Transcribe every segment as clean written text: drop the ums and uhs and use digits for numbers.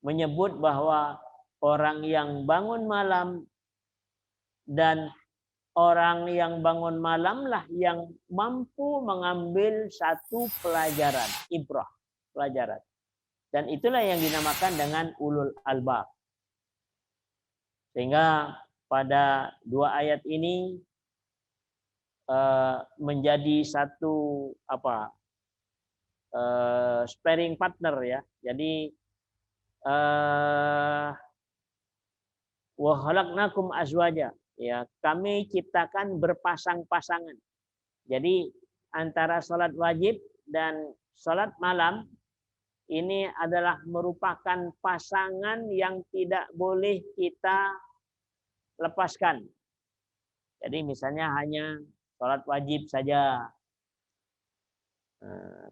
menyebut bahwa orang yang bangun malam dan orang yang bangun malamlah yang mampu mengambil satu pelajaran, ibrah, pelajaran. Dan itulah yang dinamakan dengan ulul albab. Sehingga pada dua ayat ini menjadi satu sparring partner ya. Jadi wa khalaqnakum azwaja, ya, kami ciptakan berpasang-pasangan. Jadi antara salat wajib dan salat malam ini adalah merupakan pasangan yang tidak boleh kita lepaskan. Jadi misalnya hanya salat wajib saja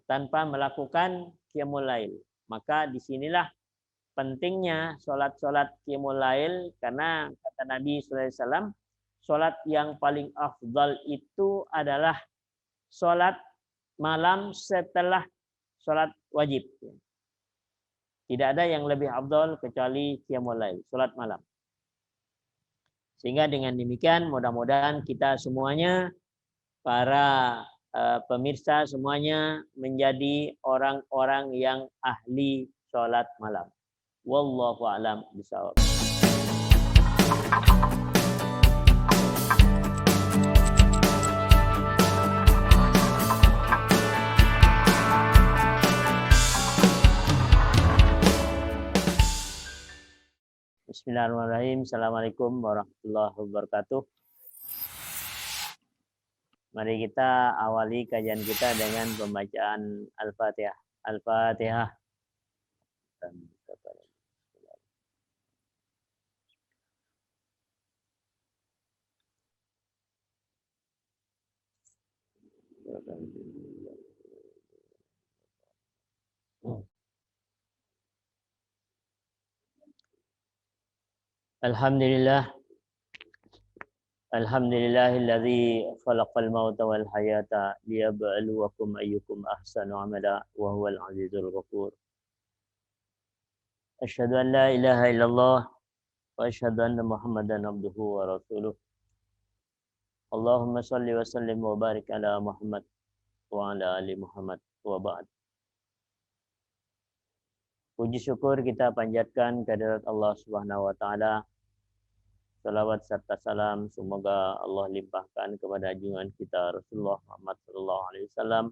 tanpa melakukan qiyamul lail. Maka disinilah pentingnya salat-salat qiyamul lail, karena kata Nabi sallallahu alaihi wasallam, salat yang paling afdal itu adalah salat malam setelah salat wajib. Tidak ada yang lebih afdal kecuali qiyamul lail, salat malam. Sehingga dengan demikian mudah-mudahan kita semuanya, para pemirsa semuanya, menjadi orang-orang yang ahli salat malam. Wallahu a'lam bishawab. Bismillahirrahmanirrahim. Assalamualaikum warahmatullahi wabarakatuh. Mari kita awali kajian kita dengan pembacaan Al-Fatihah. Al-Fatihah. Alhamdulillah. Alhamdulillahilladzi khalaqal mauta wal hayata liyabluwakum ayyukum ahsanu amala wa huwal azizul ghafur. Asyhadu an la ilaha illallah wa asyhadu anna Muhammadan abduhu wa rasuluh. Allahumma shalli wa sallim wa barik ala Muhammad wa ala ali Muhammad wa ba'd. Puji syukur kita panjatkan kehadirat Allah Subhanahu wa taala. Salawat serta salam semoga Allah limpahkan kepada junjungan kita Rasulullah Muhammad sallallahu alaihi wasallam,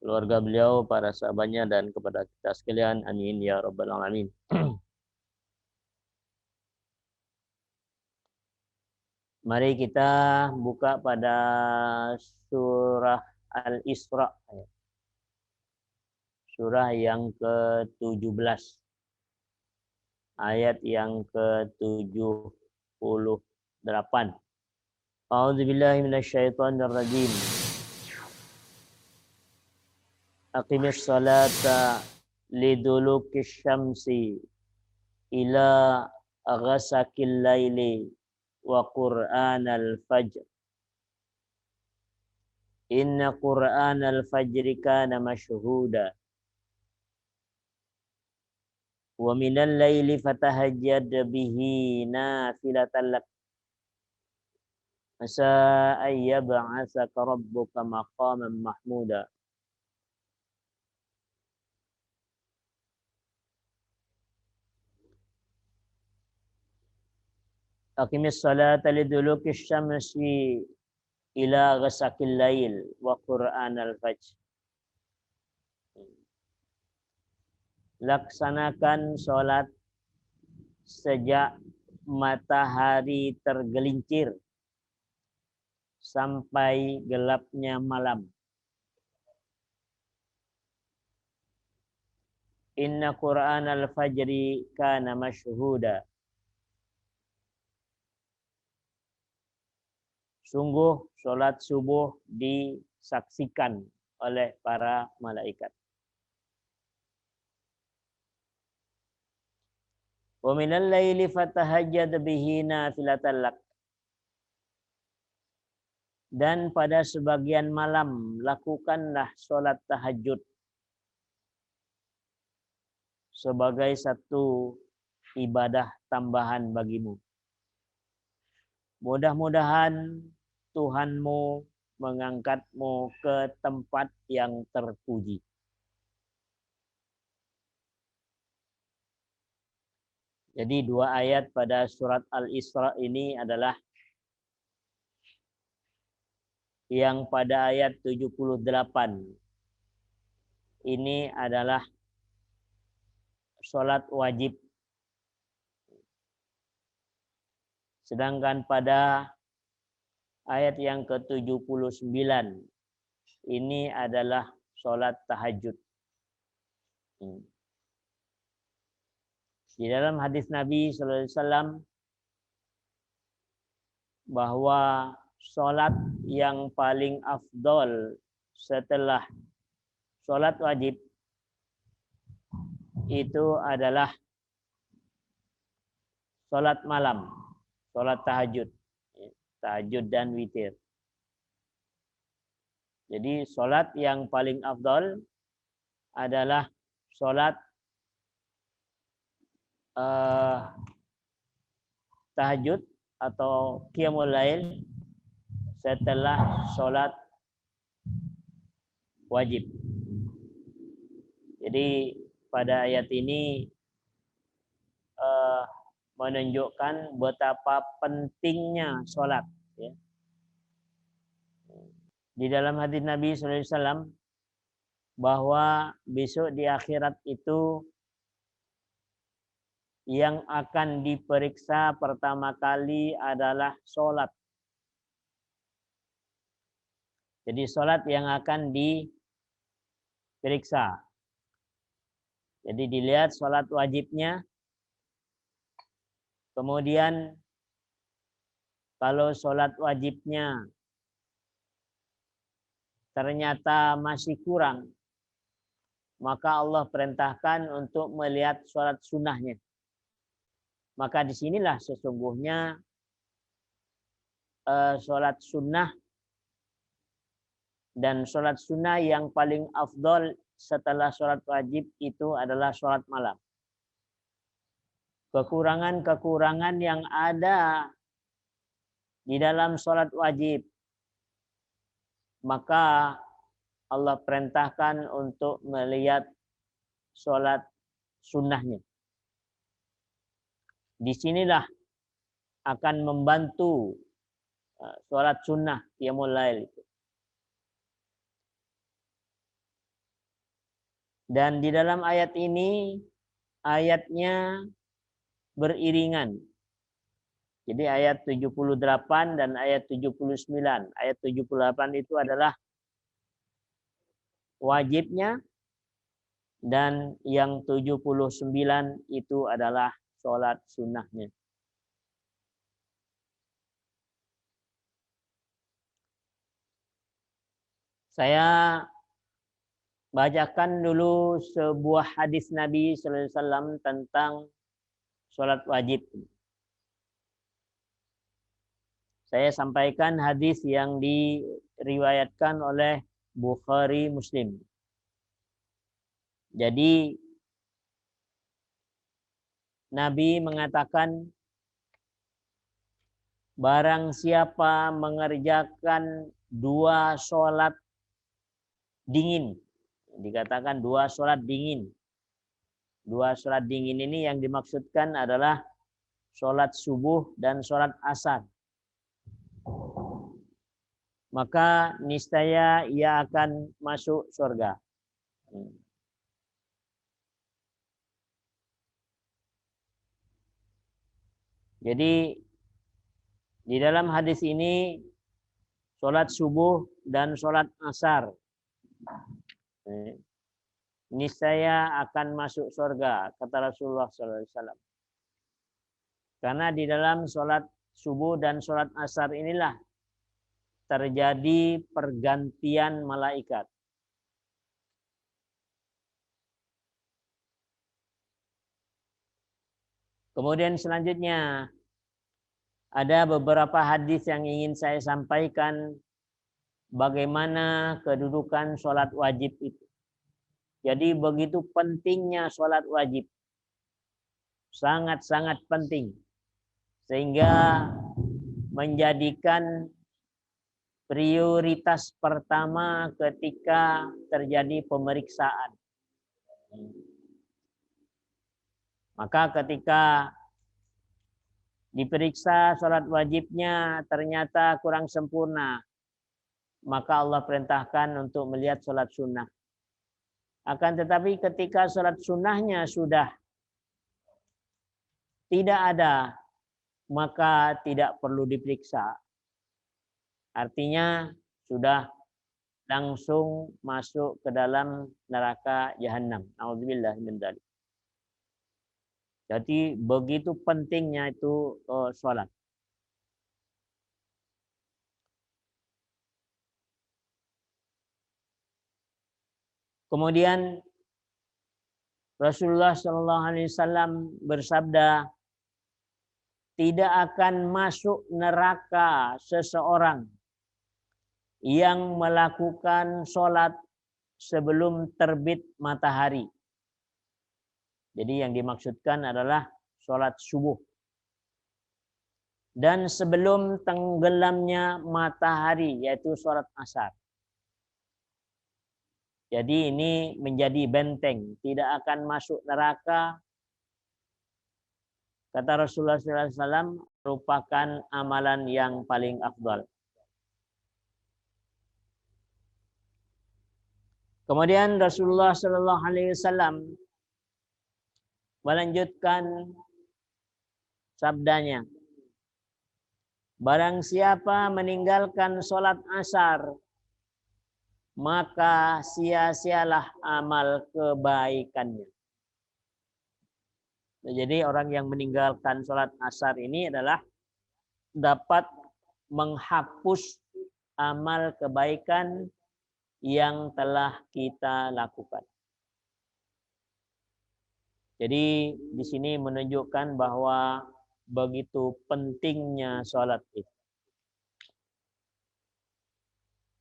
keluarga beliau, para sahabatnya, dan kepada kita sekalian. Amin ya rabbal alamin. Mari kita buka pada surah Al-Isra, surah yang ke-17, ayat yang ke-78. A'udzubillahi minasyaitonir rajim. Aqimis salata lidulukis syamsi ila ghasakil laili wa qur'anal fajr. Inna qur'anal fajri kana mashhuda. Wa minal laili fatahajjad bihi nafilatan lak. Asa ayyab'atsaka rabbuka maqaman mahmuda. Aqimis salata liduluki syamsi ila ghasakil lail wa qur'anal fajr. Laksanakan sholat sejak matahari tergelincir sampai gelapnya malam. Inna qur'anal fajri kana mashhuda. Sungguh sholat subuh disaksikan oleh para malaikat. Wa minal laili fatahajjad bihi nafilatan lak. Dan pada sebagian malam lakukanlah sholat tahajud sebagai satu ibadah tambahan bagimu. Mudah-mudahan Tuhanmu mengangkatmu ke tempat yang terpuji. Jadi 2 ayat pada surat Al-Isra ini adalah yang pada ayat 78. Ini adalah sholat wajib. Sedangkan pada ayat yang ke-79 ini adalah sholat tahajud. Di dalam hadis Nabi SAW bahwa sholat yang paling afdol setelah sholat wajib itu adalah sholat malam, sholat tahajud, tahajud dan witir. Jadi sholat yang paling afdol adalah sholat tahajud atau qiyamul lail setelah sholat wajib. Jadi pada ayat ini menunjukkan betapa pentingnya sholat. Ya. Di dalam hadis Nabi SAW bahwa besok di akhirat itu yang akan diperiksa pertama kali adalah sholat. Jadi sholat yang akan diperiksa. Jadi dilihat sholat wajibnya. Kemudian kalau sholat wajibnya ternyata masih kurang, maka Allah perintahkan untuk melihat sholat sunnahnya. Maka disinilah sesungguhnya sholat sunnah dan sholat sunnah yang paling afdol setelah sholat wajib itu adalah sholat malam. Kekurangan-kekurangan yang ada di dalam sholat wajib, maka Allah perintahkan untuk melihat sholat sunnahnya. Disinilah akan membantu sholat sunnah qiyamul lail itu. Dan di dalam ayat ini ayatnya beriringan. Jadi ayat 78 dan ayat 79. Ayat 78 itu adalah wajibnya dan yang 79 itu adalah sholat sunnahnya. Saya bacakan dulu sebuah hadis Nabi SAW tentang sholat wajib. Saya sampaikan hadis yang diriwayatkan oleh Bukhari Muslim. Jadi Nabi mengatakan, barang siapa mengerjakan 2 sholat dingin. Dikatakan 2 sholat dingin. 2 sholat dingin ini yang dimaksudkan adalah sholat subuh dan sholat asar. Maka niscaya ia akan masuk surga. Jadi di dalam hadis ini sholat subuh dan sholat asar niscaya akan masuk surga, kata Rasulullah SAW. Karena di dalam sholat subuh dan sholat asar inilah terjadi pergantian malaikat. Kemudian selanjutnya ada beberapa hadis yang ingin saya sampaikan bagaimana kedudukan sholat wajib itu. Jadi begitu pentingnya sholat wajib. Sangat-sangat penting. Sehingga menjadikan prioritas pertama ketika terjadi pemeriksaan. Maka ketika diperiksa sholat wajibnya ternyata kurang sempurna, maka Allah perintahkan untuk melihat sholat sunnah. Akan tetapi ketika sholat sunnahnya sudah tidak ada, maka tidak perlu diperiksa. Artinya sudah langsung masuk ke dalam neraka jahanam. Nauzubillah min dzalik. Jadi begitu pentingnya itu sholat. Kemudian Rasulullah SAW bersabda, tidak akan masuk neraka seseorang yang melakukan sholat sebelum terbit matahari. Jadi yang dimaksudkan adalah sholat subuh. Dan sebelum tenggelamnya matahari, yaitu sholat asar. Jadi ini menjadi benteng, tidak akan masuk neraka. Kata Rasulullah SAW, merupakan amalan yang paling afdal. Kemudian Rasulullah SAW melanjutkan sabdanya, barang siapa meninggalkan sholat asar, maka sia-sialah amal kebaikannya. Jadi orang yang meninggalkan sholat asar ini adalah dapat menghapus amal kebaikan yang telah kita lakukan. Jadi di sini menunjukkan bahwa begitu pentingnya sholat itu.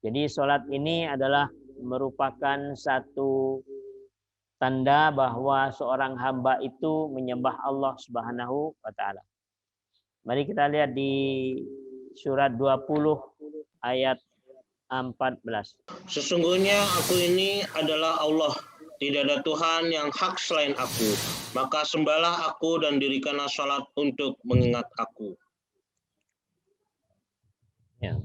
Jadi sholat ini adalah merupakan satu tanda bahwa seorang hamba itu menyembah Allah Subhanahu wa taala. Mari kita lihat di surat 20 ayat 14. Sesungguhnya aku ini adalah Allah, tidak ada Tuhan yang hak selain aku. Maka sembahlah aku dan dirikanlah sholat untuk mengingat aku. Ya.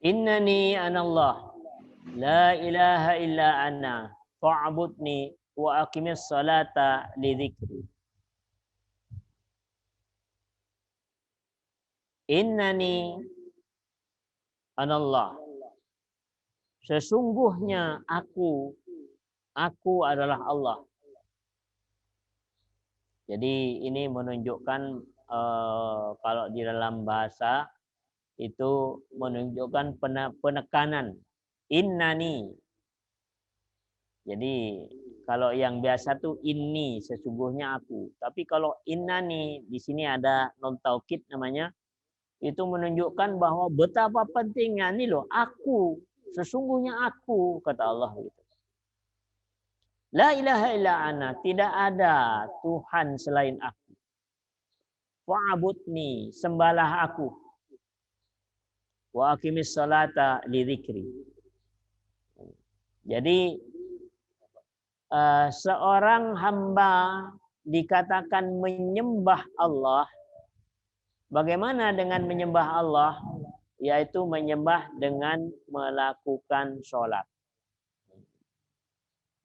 Innani anallah, la ilaha illa ana, fa'budni wa aqimis salata li dzikri. Innani anallah. Sesungguhnya aku adalah Allah. Jadi ini menunjukkan kalau di dalam bahasa itu menunjukkan penekanan. Innani. Jadi kalau yang biasa tuh inni, sesungguhnya aku. Tapi kalau innani di sini ada non taukid namanya. Itu menunjukkan bahwa betapa pentingnya ini loh, aku, sesungguhnya aku, kata Allah gitu. La ilaha illa ana, tidak ada Tuhan selain aku. Fa'budni, sembahlah aku. Wa aqimis salata li dzikri. Jadi seorang hamba dikatakan menyembah Allah. Bagaimana dengan menyembah Allah? Yaitu menyembah dengan melakukan sholat.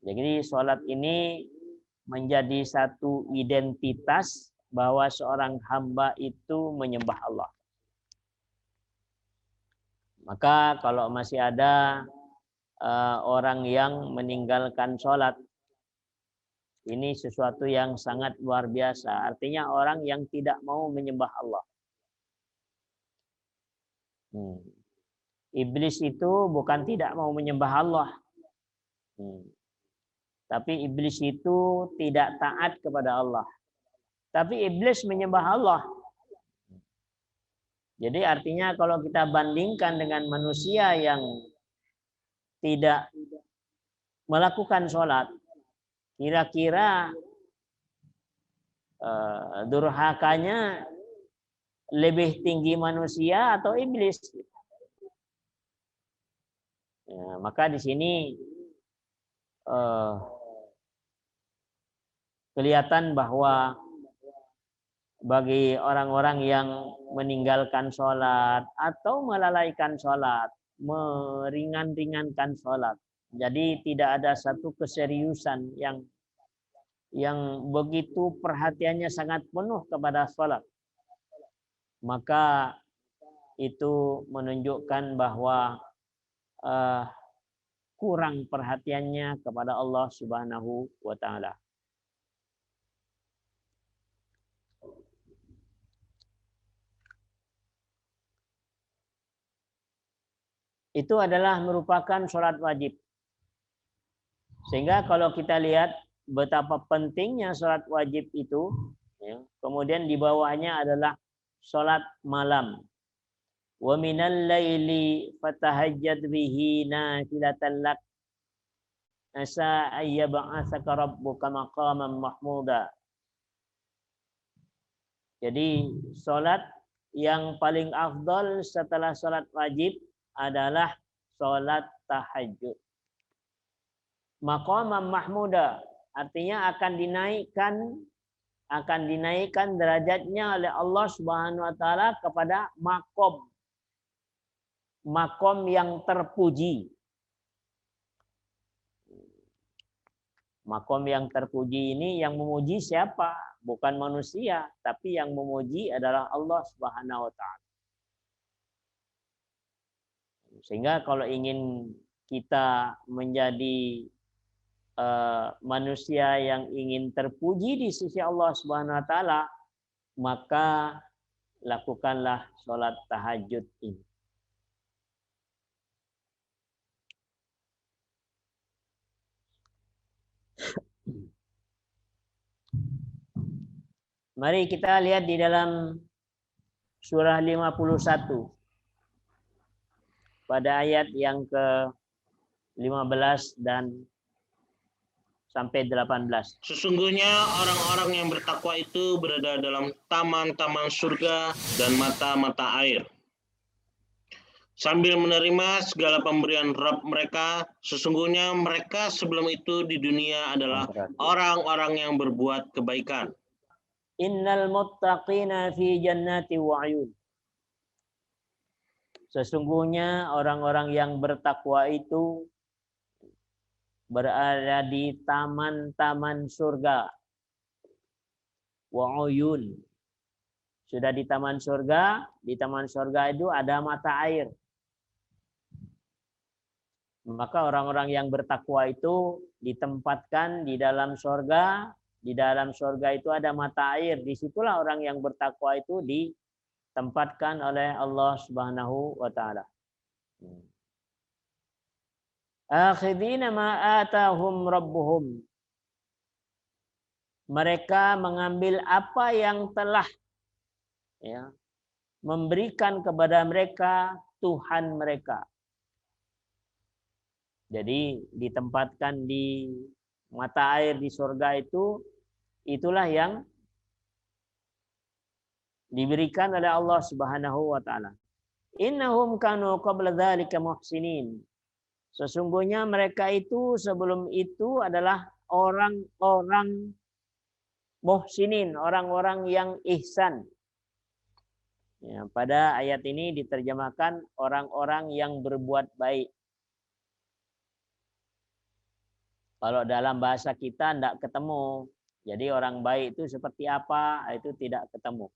Jadi sholat ini menjadi satu identitas bahwa seorang hamba itu menyembah Allah. Maka kalau masih ada orang yang meninggalkan sholat, ini sesuatu yang sangat luar biasa. Artinya orang yang tidak mau menyembah Allah. Iblis itu bukan tidak mau menyembah Allah. Tapi iblis itu tidak taat kepada Allah. Tapi iblis menyembah Allah. Jadi artinya kalau kita bandingkan dengan manusia yang tidak melakukan sholat, kira-kira durhakanya lebih tinggi manusia atau iblis? Ya, maka di sini kelihatan bahwa bagi orang-orang yang meninggalkan sholat atau melalaikan sholat, meringan-ringankan sholat, jadi tidak ada satu keseriusan yang begitu perhatiannya sangat penuh kepada sholat, maka itu menunjukkan bahwa kurang perhatiannya kepada Allah Subhanahu wa Ta'ala. Itu adalah merupakan sholat wajib. Sehingga kalau kita lihat betapa pentingnya sholat wajib itu, ya, kemudian di bawahnya adalah sholat malam. Wa minal laili fatahajjad bihi nafilatan lak asa ayyab'atsaka rabbuka maqaman mahmuda. Jadi sholat yang paling afdal setelah sholat wajib adalah sholat tahajud. Maqaman mahmuda artinya akan dinaikkan derajatnya oleh Allah Subhanahu wa Ta'ala kepada makom yang terpuji. Makom yang terpuji ini yang memuji siapa? Bukan manusia, tapi yang memuji adalah Allah Subhanahu wa Ta'ala. Sehingga kalau ingin kita menjadi manusia yang ingin terpuji di sisi Allah Subhanahu wa Ta'ala, maka lakukanlah sholat tahajud ini. Mari kita lihat di dalam surah 51 pada ayat yang ke-15 dan sampai 18. Sesungguhnya orang-orang yang bertakwa itu berada dalam taman-taman surga dan mata-mata air, sambil menerima segala pemberian Rabb mereka. Sesungguhnya mereka sebelum itu di dunia adalah orang-orang yang berbuat kebaikan. Innal muttaqina fi jannati wa ayun. Sesungguhnya orang-orang yang bertakwa itu berada di taman-taman surga. Wa uyun. Sudah di taman surga itu ada mata air. Maka orang-orang yang bertakwa itu ditempatkan di dalam surga. Di dalam surga itu ada mata air. Disitulah orang yang bertakwa itu ditempatkan oleh Allah Subhanahu wa Ta'ala. Akhidina ma atahum rabbuhum. Mereka mengambil apa yang telah memberikan kepada mereka Tuhan mereka. Jadi ditempatkan di mata air di surga itu, itulah yang diberikan oleh Allah Subhanahu wa Ta'ala. Innahum kanu qabla dzalika muhsinin. Sesungguhnya mereka itu sebelum itu adalah orang-orang muhsinin, orang-orang yang ihsan. Ya, pada ayat ini diterjemahkan orang-orang yang berbuat baik. Kalau dalam bahasa kita tidak ketemu. Jadi orang baik itu seperti apa, itu tidak ketemu.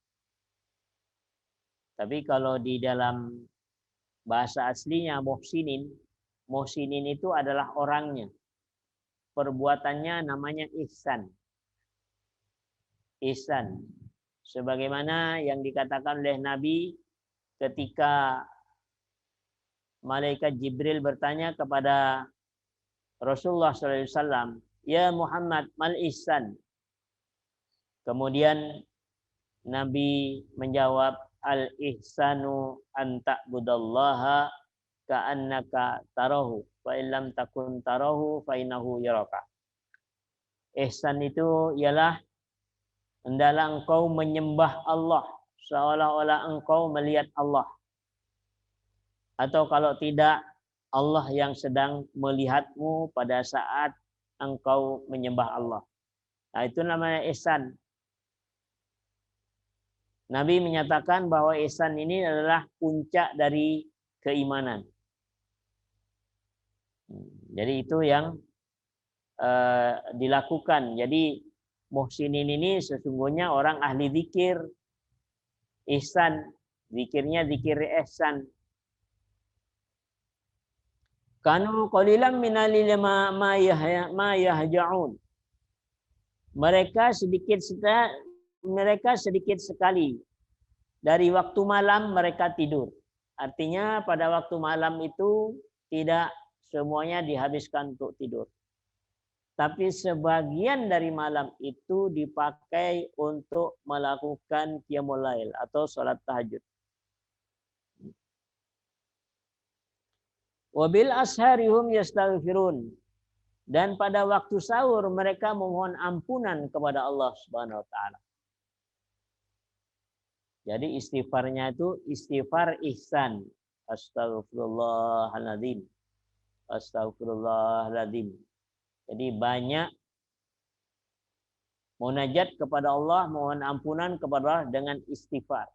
Tapi kalau di dalam bahasa aslinya muhsinin, muhsinin itu adalah orangnya. Perbuatannya namanya ihsan. Ihsan. Sebagaimana yang dikatakan oleh Nabi ketika malaikat Jibril bertanya kepada Rasulullah SAW, ya Muhammad, mal ihsan. Kemudian Nabi menjawab, al-ihsanu an ta'budallaha ka'annaka tarahu fa illam takun tarahu fa innahu yaraka. Ihsan itu ialah hendaklah engkau menyembah Allah seolah-olah engkau melihat Allah. Atau kalau tidak, Allah yang sedang melihatmu pada saat engkau menyembah Allah. Nah, itu namanya ihsan. Nabi menyatakan bahwa ihsan ini adalah puncak dari keimanan. Jadi itu yang dilakukan. Jadi muhsinin ini sesungguhnya orang ahli zikir, ihsan, zikirnya zikir ihsan. Kanu qalilan minal ma yahja'un. Mereka sedikit sekali dari waktu malam mereka tidur. Artinya pada waktu malam itu tidak semuanya dihabiskan untuk tidur. Tapi sebagian dari malam itu dipakai untuk melakukan qiyamul lail atau sholat tahajud. Wabil asharihum yastaghfirun. Dan pada waktu sahur mereka memohon ampunan kepada Allah Subhanahu wa taala. Jadi istighfarnya itu istighfar ihsan. Astaghfirullahaladzim. Astaghfirullahaladzim. Jadi banyak munajat kepada Allah, mohon ampunan kepada Allah dengan istighfar.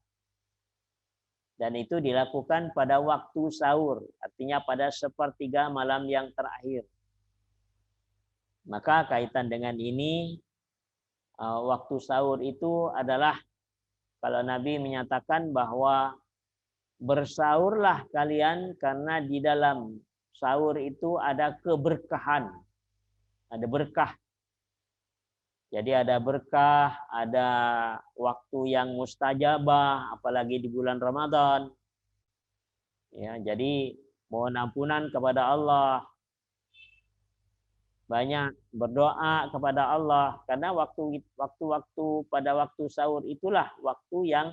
Dan itu dilakukan pada waktu sahur, artinya pada sepertiga malam yang terakhir. Maka kaitan dengan ini, waktu sahur itu adalah, kalau Nabi menyatakan bahwa bersahurlah kalian karena di dalam sahur itu ada keberkahan, ada berkah. Jadi ada berkah, ada waktu yang mustajabah, apalagi di bulan Ramadan. Ya, jadi mohon ampunan kepada Allah. Banyak berdoa kepada Allah karena waktu pada waktu sahur itulah waktu yang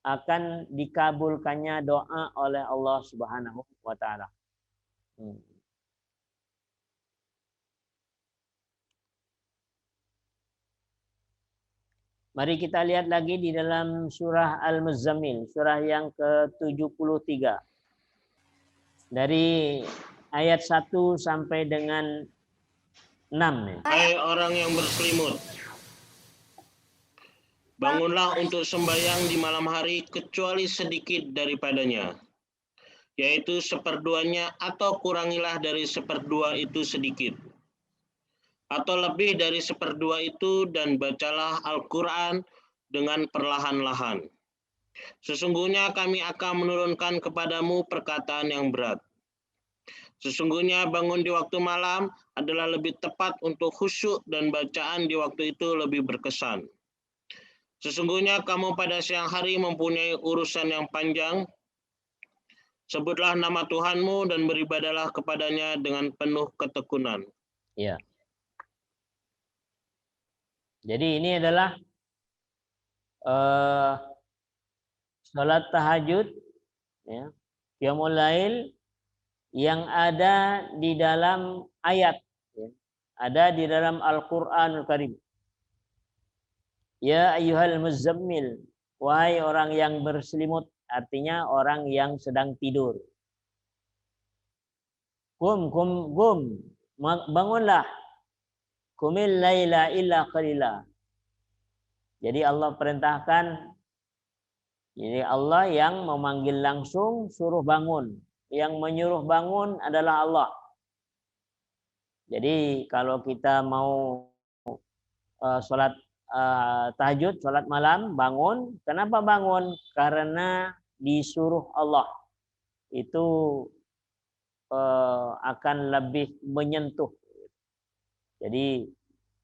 akan dikabulkannya doa oleh Allah Subhanahu wa taala. Mari kita lihat lagi di dalam surah Al-Muzammil, surah yang ke-73. Dari ayat 1 sampai dengan 6. Hai orang yang berselimut, bangunlah untuk sembahyang di malam hari kecuali sedikit daripadanya, yaitu seperduanya atau kurangilah dari seperdua itu sedikit. Atau lebih dari seperdua itu dan bacalah Al-Quran dengan perlahan-lahan. Sesungguhnya kami akan menurunkan kepadamu perkataan yang berat. Sesungguhnya bangun di waktu malam adalah lebih tepat untuk khusyuk dan bacaan di waktu itu lebih berkesan. Sesungguhnya kamu pada siang hari mempunyai urusan yang panjang. Sebutlah nama Tuhanmu dan beribadalah kepadanya dengan penuh ketekunan. Ya. Jadi ini adalah sholat tahajud, ya, qiyamul lail yang ada di dalam ayat, ya, ada di dalam Al-Qur'anul Karim. Ya ayyuhal muzammil, wahai orang yang berselimut, artinya orang yang sedang tidur. Qum, bangunlah. Qumil laila illa qalila. Jadi Allah perintahkan, jadi Allah yang memanggil langsung suruh bangun. Yang menyuruh bangun adalah Allah. Jadi kalau kita mau sholat tahajud, sholat malam, bangun. Kenapa bangun? Karena disuruh Allah. Itu akan lebih menyentuh. Jadi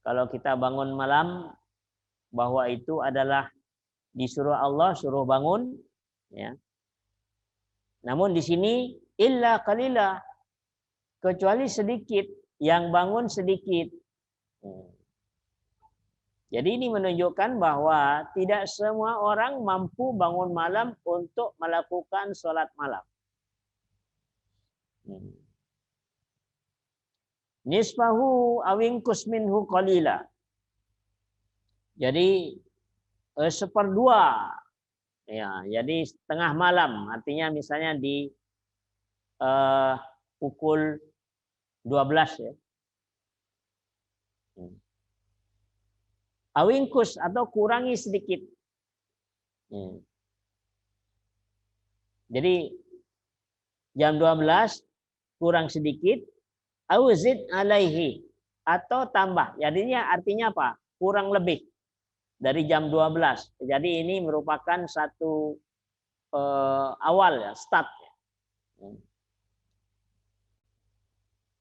kalau kita bangun malam, bahwa itu adalah disuruh Allah, suruh bangun, ya. Namun di sini illa qalila, kecuali sedikit, yang bangun sedikit. Jadi ini menunjukkan bahwa tidak semua orang mampu bangun malam untuk melakukan sholat malam. Nisfahu awingkus minhu qalila. Jadi seperdua, ya, jadi setengah malam. Artinya misalnya di pukul 12 ya. Awingkus atau kurangi sedikit. Jadi jam 12 kurang sedikit, auzid alaihi atau tambah. Jadinya artinya apa? Kurang lebih dari jam 12. Jadi ini merupakan satu awal ya, start.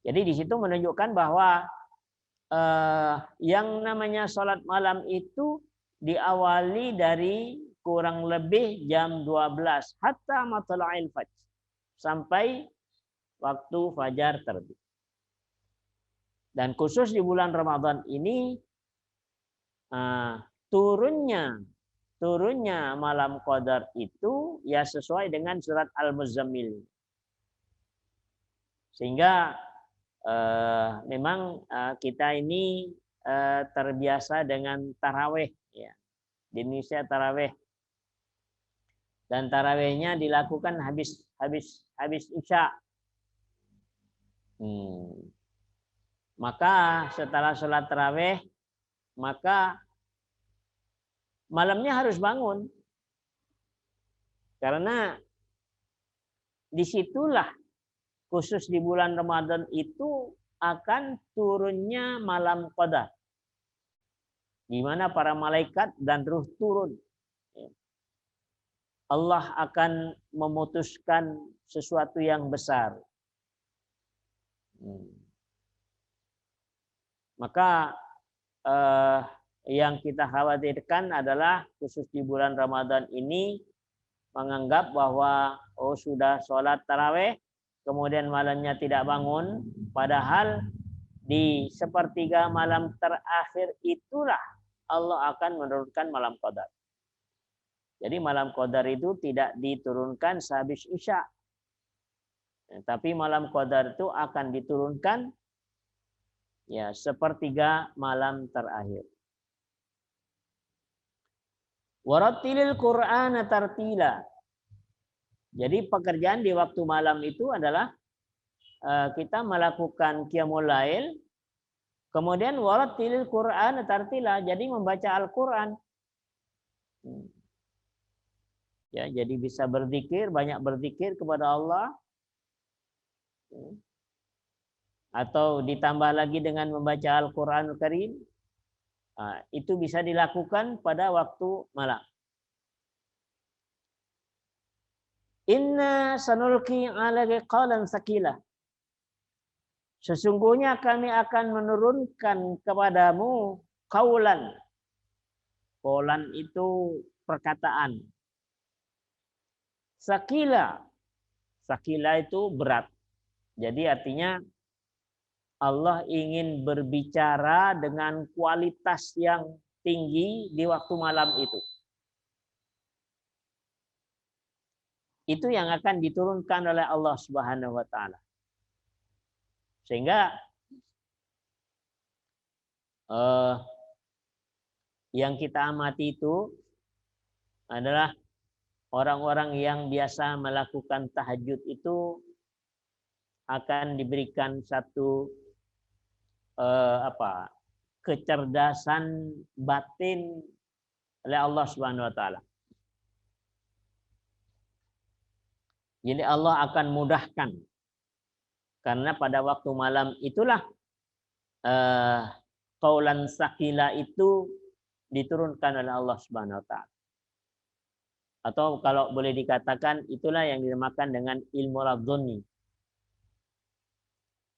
Jadi di situ menunjukkan bahwa yang namanya sholat malam itu diawali dari kurang lebih jam 12 hatta matla'il fajr, sampai waktu fajar terbit. Dan khusus di bulan Ramadan ini turunnya malam qadar itu ya sesuai dengan surat Al-Muzammil. Sehingga memang kita ini terbiasa dengan taraweh ya. Di Indonesia taraweh, dan tarawehnya dilakukan habis isya. Maka setelah sholat taraweh, maka malamnya harus bangun, karena disitulah khusus di bulan Ramadan itu akan turunnya malam qadar, di mana para malaikat dan ruh turun. Allah akan memutuskan sesuatu yang besar. Maka yang kita khawatirkan adalah khusus di bulan Ramadan ini menganggap bahwa sudah sholat taraweh, kemudian malamnya tidak bangun, padahal di sepertiga malam terakhir itulah Allah akan menurunkan malam qadar. Jadi malam qadar itu tidak diturunkan sehabis isya. Tapi malam qadar itu akan diturunkan ya sepertiga malam terakhir. Warattilil Qur'ana tartila. Jadi pekerjaan di waktu malam itu adalah kita melakukan qiyamul lail, kemudian warattilil Qur'ana tartila, jadi membaca Al-Qur'an. Ya, jadi bisa berzikir, banyak berzikir kepada Allah. Atau ditambah lagi dengan membaca Al-Qur'anul Karim. Itu bisa dilakukan pada waktu malam. Inna sanulqi 'alaika qawlan tsaqila. Sesungguhnya kami akan menurunkan kepadamu qaulan. Qaulan itu perkataan. Tsaqila. Tsaqila itu berat. Jadi artinya Allah ingin berbicara dengan kualitas yang tinggi di waktu malam itu. Itu yang akan diturunkan oleh Allah Subhanahu wa taala. Sehingga yang kita amati itu adalah orang-orang yang biasa melakukan tahajud itu akan diberikan satu kecerdasan batin oleh Allah Subhanahu wa taala. Jadi Allah akan mudahkan, karena pada waktu malam itulah qaulan tsaqila itu diturunkan oleh Allah Subhanahu wa taala. Atau kalau boleh dikatakan itulah yang dinamakan dengan ilmu ladzoni.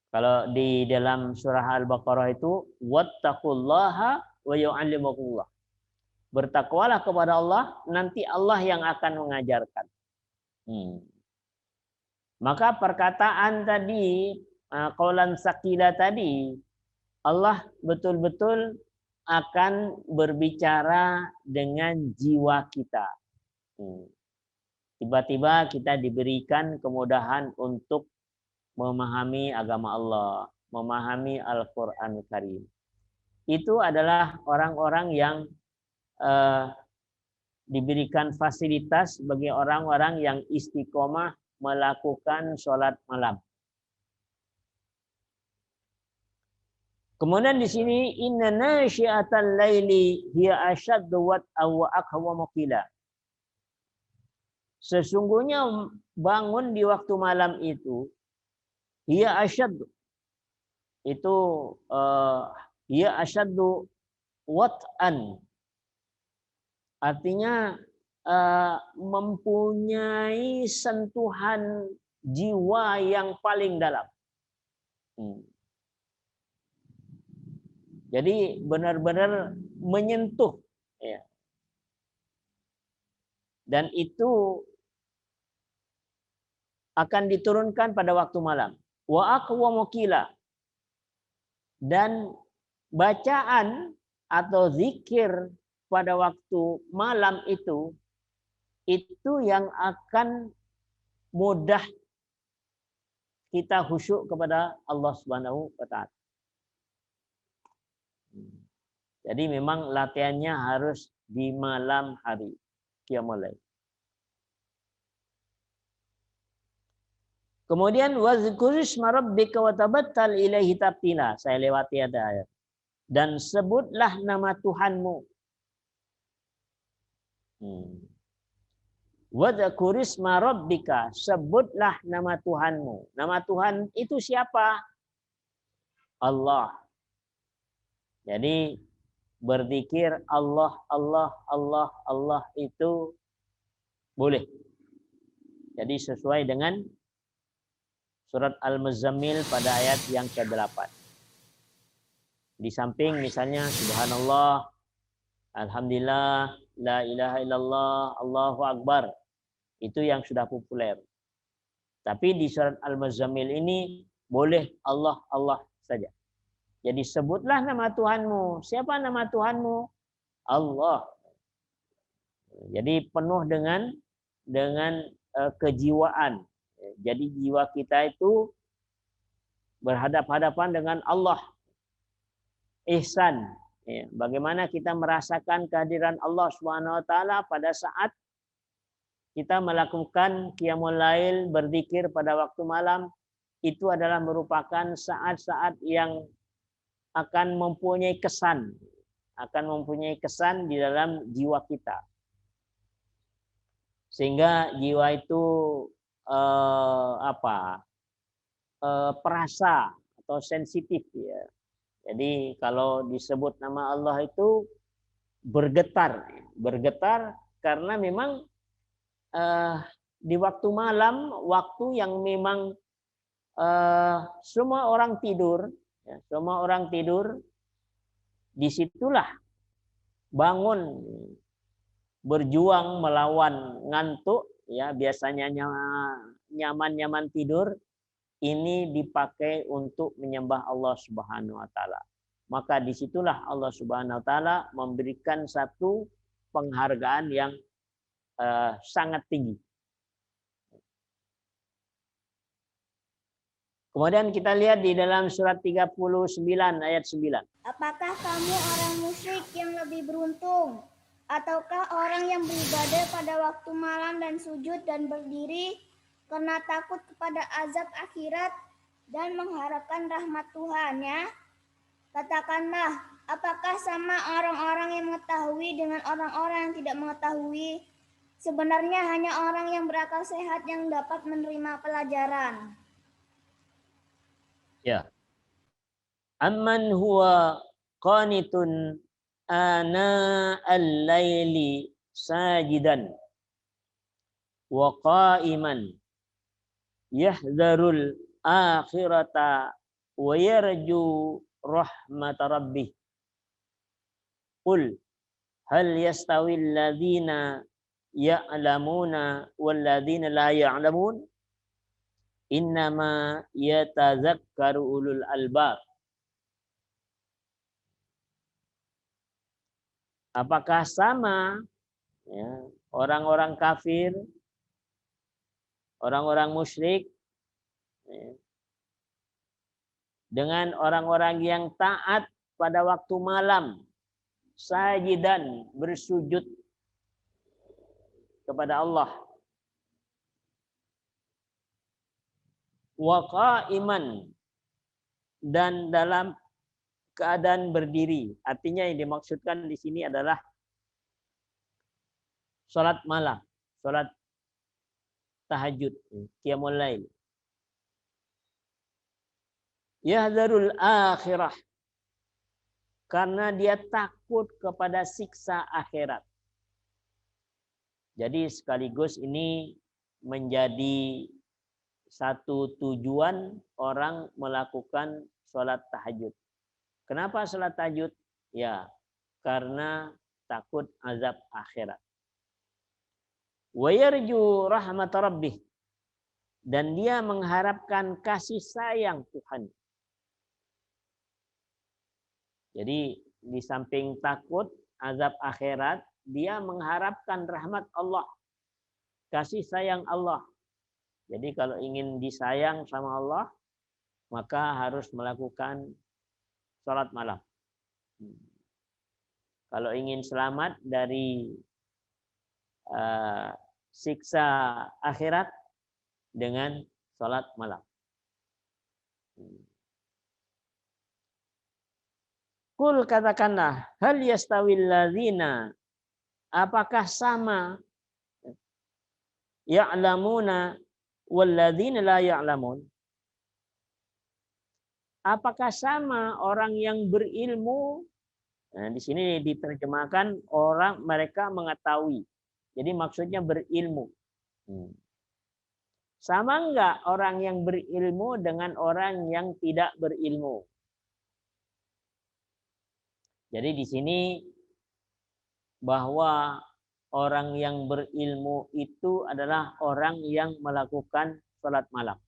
Kalau di dalam surah Al-Baqarah itu wattaqullaha wa yu'allimukumullah. Bertakwalah kepada Allah, nanti Allah yang akan mengajarkan. Maka perkataan tadi, qaulan tsaqila tadi, Allah betul-betul akan berbicara dengan jiwa kita. Tiba-tiba kita diberikan kemudahan untuk memahami agama Allah, memahami Al-Quran Karim. Itu adalah orang-orang yang diberikan fasilitas bagi orang-orang yang istiqomah melakukan sholat malam. Kemudian di sini inna nasyi'atal laili hiya asyaddu wat'an wa aqwamu qila. Sesungguhnya bangun di waktu malam itu hiya asyaddu, itu hiya asyaddu wat'an, artinya mempunyai sentuhan jiwa yang paling dalam. Jadi benar-benar menyentuh, ya. Dan itu akan diturunkan pada waktu malam. Wa aqwamu qila, dan bacaan atau zikir pada waktu malam itu yang akan mudah kita khusyuk kepada Allah Subhanahu wa taala. Jadi memang latihannya harus di malam hari, qiyamul lail. Kemudian wazkurisma rabbika wa tabattal ilaihi tabtila. Saya lewati ada ayat. Dan sebutlah nama Tuhanmu. Wazkurisma rabbika, sebutlah nama Tuhanmu. Nama Tuhan itu siapa? Allah. Jadi berzikir Allah, Allah, Allah, Allah itu boleh. Jadi sesuai dengan surat Al-Muzammil pada ayat yang ke-8. Di samping misalnya Subhanallah, Alhamdulillah, La ilaha illallah, Allahu Akbar. Itu yang sudah populer. Tapi di surat Al-Muzammil ini boleh Allah, Allah saja. Jadi sebutlah nama Tuhanmu. Siapa nama Tuhanmu? Allah. Jadi penuh dengan kejiwaan. Jadi jiwa kita itu berhadap-hadapan dengan Allah. Ihsan. Bagaimana kita merasakan kehadiran Allah Subhanahu wa taala pada saat kita melakukan qiyamul lail, berzikir pada waktu malam, itu adalah merupakan saat-saat yang akan mempunyai kesan di dalam jiwa kita. Sehingga jiwa itu perasa atau sensitif, ya. Jadi kalau disebut nama Allah itu bergetar karena memang di waktu malam, waktu yang memang semua orang tidur, ya, semua orang tidur, disitulah bangun berjuang melawan ngantuk, ya, biasanya nyaman tidur, ini dipakai untuk menyembah Allah Subhanahu wa taala. Maka disitulah Allah Subhanahu wa taala memberikan satu penghargaan yang sangat tinggi. Kemudian kita lihat di dalam surat 39 ayat 9. Apakah kamu orang musyrik yang lebih beruntung? Ataukah orang yang beribadah pada waktu malam dan sujud dan berdiri karena takut kepada azab akhirat dan mengharapkan rahmat Tuhannya? Katakanlah, apakah sama orang-orang yang mengetahui dengan orang-orang yang tidak mengetahui? Sebenarnya hanya orang yang berakal sehat yang dapat menerima pelajaran. Ya. Amman huwa qanitun ana al-laili sajidan wa qa'iman yahdharul akhirata wa yarju rahmat rabbih. Qul hal yastawi alladhina ya'lamuna wal ladzina la ya'lamun? Innama yatazakkaru ulul albab. Apakah sama ya, orang-orang kafir, orang-orang musyrik ya, dengan orang-orang yang taat pada waktu malam, sajidan, bersujud kepada Allah, wa qa'iman, dan dalam keadaan berdiri. Artinya yang dimaksudkan di sini adalah salat malam, salat tahajud, qiyamul lail. Yahdzarul akhirah, karena dia takut kepada siksa akhirat. Jadi sekaligus ini menjadi satu tujuan orang melakukan sholat tahajud. Kenapa sholat tahajud? Ya, karena takut azab akhirat. Wa yarju rahmat rabbih, dan dia mengharapkan kasih sayang Tuhan. Jadi di samping takut azab akhirat, dia mengharapkan rahmat Allah, kasih sayang Allah. Jadi kalau ingin disayang sama Allah, maka harus melakukan sholat malam. Kalau ingin selamat dari siksa akhirat, dengan sholat malam. Kul, katakanlah, hal yastawil ladzina, apakah sama ya'lamuna wal ladzina la ya'lamun? Apakah sama orang yang berilmu? Nah, di sini diterjemahkan orang mereka mengetahui. Jadi maksudnya berilmu. Sama enggak orang yang berilmu dengan orang yang tidak berilmu? Jadi di sini bahwa orang yang berilmu itu adalah orang yang melakukan sholat malam.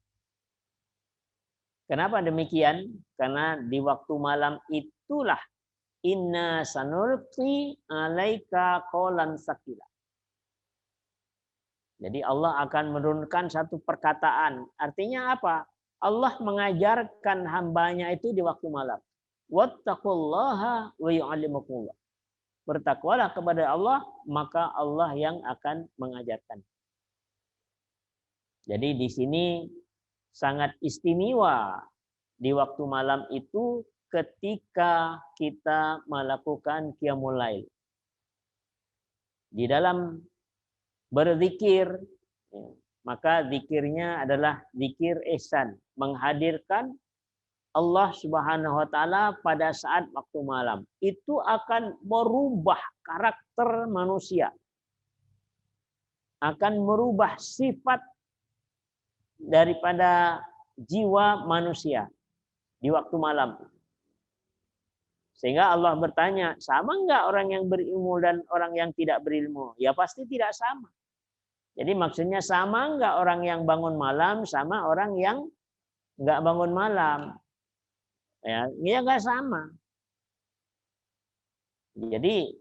Kenapa demikian? Karena di waktu malam itulah inna sanulqi alaika qaulan tsaqila. Jadi Allah akan menurunkan satu perkataan. Artinya apa? Allah mengajarkan hambanya itu di waktu malam. Wattaqullaha wa yu'allimukumullah. Bertakwalah kepada Allah, maka Allah yang akan mengajarkan. Jadi di sini sangat istimewa di waktu malam itu ketika kita melakukan qiyamul lail. Di dalam berzikir, maka zikirnya adalah zikir ihsan, menghadirkan Allah Subhanahu wa taala pada saat waktu malam. Itu akan merubah karakter manusia. Akan merubah sifat daripada jiwa manusia di waktu malam. Sehingga Allah bertanya, sama enggak orang yang berilmu dan orang yang tidak berilmu? Ya pasti tidak sama. Jadi maksudnya sama enggak orang yang bangun malam sama orang yang enggak bangun malam? Ya enggak sama. Jadi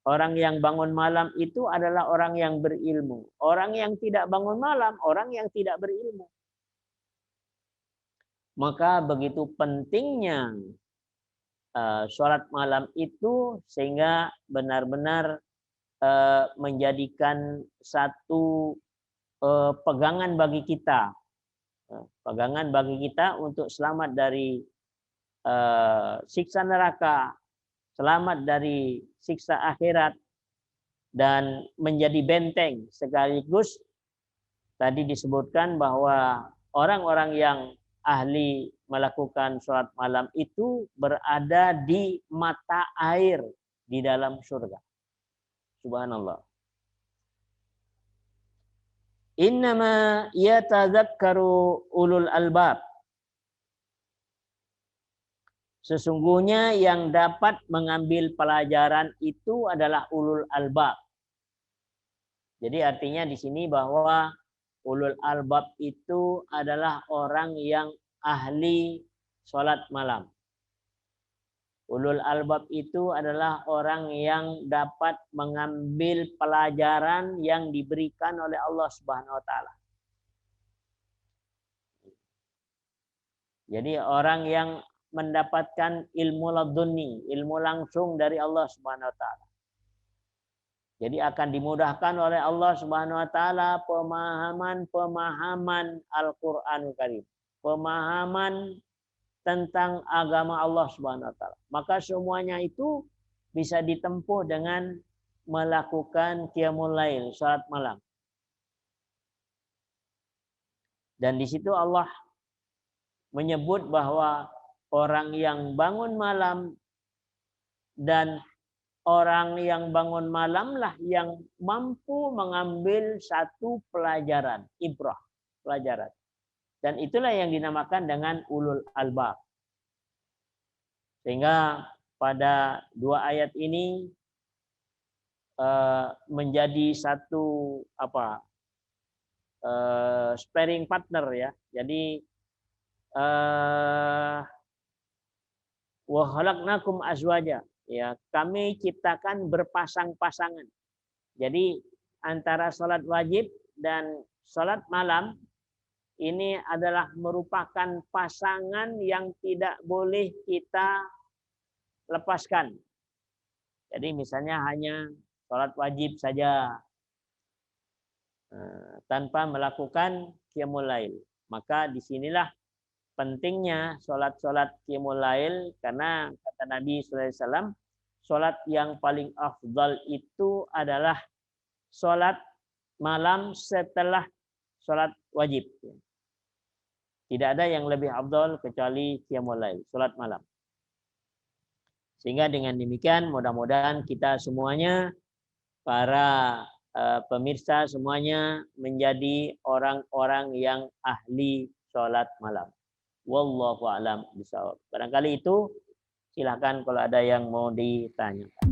orang yang bangun malam itu adalah orang yang berilmu. Orang yang tidak bangun malam, orang yang tidak berilmu. Maka begitu pentingnya sholat malam itu sehingga benar-benar menjadikan satu pegangan bagi kita. Pegangan bagi kita untuk selamat dari siksa neraka, selamat dari siksa akhirat, dan menjadi benteng. Sekaligus tadi disebutkan bahwa orang-orang yang ahli melakukan sholat malam itu berada di mata air di dalam surga. Subhanallah. Innama yatadzakkaru ulul albab. Sesungguhnya yang dapat mengambil pelajaran itu adalah ulul albab. Jadi artinya di sini bahwa ulul albab itu adalah orang yang ahli sholat malam. Ulul albab itu adalah orang yang dapat mengambil pelajaran yang diberikan oleh Allah Subhanahu wa taala. Jadi orang yang mendapatkan ilmu laduni, ilmu langsung dari Allah Subhanahu wa taala. Jadi akan dimudahkan oleh Allah Subhanahu wa taala pemahaman Al-Qur'anul Karim. Pemahaman tentang agama Allah Subhanahu wa taala. Maka semuanya itu bisa ditempuh dengan melakukan qiyamul lail, salat malam. Dan di situ Allah menyebut bahwa orang yang bangun malam dan orang yang bangun malamlah yang mampu mengambil satu pelajaran, ibrah, pelajaran. Dan itulah yang dinamakan dengan ulul albab. Sehingga pada dua ayat ini menjadi satu sparring partner ya. Jadi wa khalaqnakum azwaja, ya, kami ciptakan berpasang-pasangan. Jadi antara salat wajib dan salat malam ini adalah merupakan pasangan yang tidak boleh kita lepaskan. Jadi misalnya hanya salat wajib saja tanpa melakukan qiyamul lail. Maka disinilah pentingnya salat-salat qiyamul lail, karena kata Nabi SAW, salat yang paling afdal itu adalah salat malam setelah salat wajib. Tidak ada yang lebih afdal kecuali qiyamul lail, salat malam. Sehingga dengan demikian mudah-mudahan kita semuanya, para pemirsa semuanya, menjadi orang-orang yang ahli salat malam. Wallahu a'lam bishawab. Barangkali itu, silakan kalau ada yang mau ditanyakan.